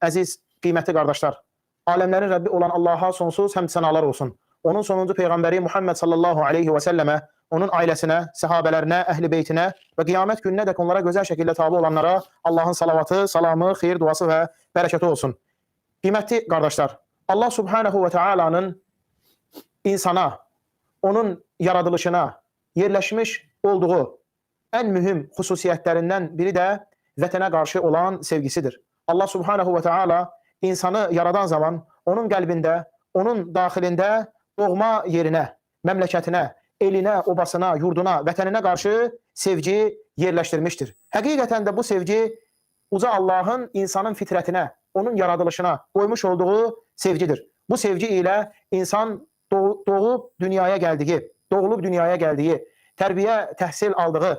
Əziz, qiymətli qardaşlar, aləmlərin Rəbbi olan Allaha sonsuz həmd sənalar olsun. Onun sonuncu Peyğəmbəri Muhammed sallallahu aleyhi və səlləmə, onun ailəsinə, səhabələrinə, əhl-i beytinə və qiyamət gününə dək onlara gözəl şəkildə tabi olanlara Allahın salavatı, salamı, xeyir, duası və bərəkəti olsun. Qiymətli qardaşlar, Allah subhanahu və teala'nın insana, onun yaradılışına yerləşmiş olduğu ən mühüm xüsusiyyətlərindən biri də vətənə qarşı olan sevgisidir. Allah subhanahu və teala insanı yaradan zaman onun qəlbində, onun daxilində doğma yerinə, məmləkətinə, elinə, obasına, yurduna, vətəninə qarşı sevgi yerləşdirmişdir. Həqiqətən də bu sevgi uca Allahın insanın fitrətinə, onun yaradılışına qoymuş olduğu sevgidir. Bu sevgi ilə insan doğulub dünyaya gəldiyi, tərbiyə, təhsil aldığı,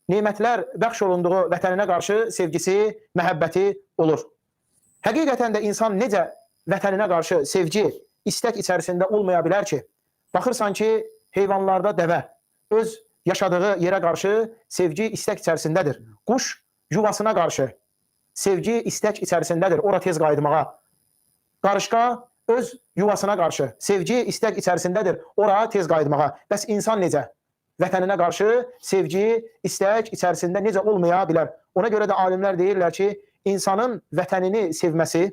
nemətlər bəxş olunduğu vətəninə qarşı sevgisi, məhəbbəti olur. Həqiqətən də insan necə vətəninə qarşı sevgi, istək içərisində olmaya bilər ki, baxırsan ki, heyvanlarda dəvə öz yaşadığı yerə qarşı sevgi, istək içərisindədir. Quş yuvasına qarşı sevgi, istək içərisindədir, ora tez qayıtmağa. Qarışqa öz yuvasına qarşı sevgi, istək içərisindədir, ora tez qayıtmağa. Bəs insan necə? Vətəninə qarşı sevgi, istək içərisində necə olmaya bilər? Ona görə də alimlər deyirlər ki, insanın vətənini sevməsi,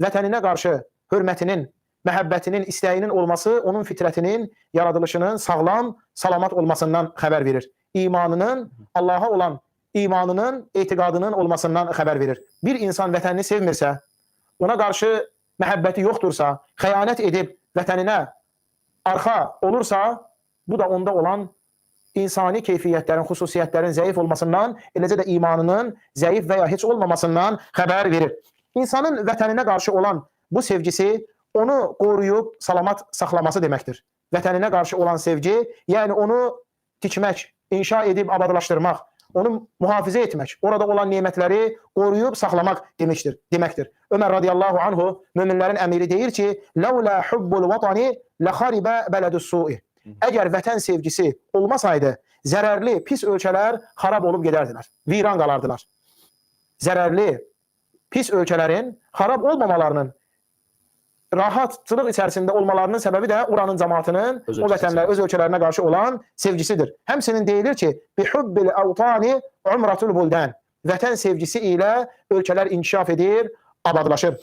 vətəninə qarşı hörmətinin, məhəbbətinin, istəyinin olması onun fitrətinin, yaradılışının sağlam, salamat olmasından xəbər verir. İmanının, Allaha olan imanının, etiqadının olmasından xəbər verir. Bir insan vətənini sevmirsə, ona qarşı məhəbbəti yoxdursa, xəyanət edib vətəninə arxa olursa, bu da onda olan insani keyfiyyətlərin, xüsusiyyətlərin zəif olmasından, eləcə də imanının zəif və ya heç olmamasından xəbər verir. İnsanın vətəninə qarşı olan bu sevgisi onu qoruyub salamat saxlaması deməkdir. Vətəninə qarşı olan sevgi, yəni onu tikmək, inşa edib abadlaşdırmaq, onu mühafizə etmək, orada olan nemətləri qoruyub saxlamaq deməkdir. Ömər radiyallahu anhu möminlərin əmiri deyir ki, "Ləulə hubbul vatani ləxaribə bələdüs-sui." Əgər vətən sevgisi olmasaydı, zərərli, pis ölkələr xarab olub gedərdilər, viran qalardılar. Zərərli, pis ölkələrin xarab olmamalarının, rahatlıq içərisində olmalarının səbəbi də oranın cəmaatının o vətənlər, öz ölkələrinə qarşı olan sevgisidir. Həmçinin deyilir ki, "Bihubbil avtani umratul buldan." Vətən sevgisi ilə ölkələr inkişaf edir, abadlaşır.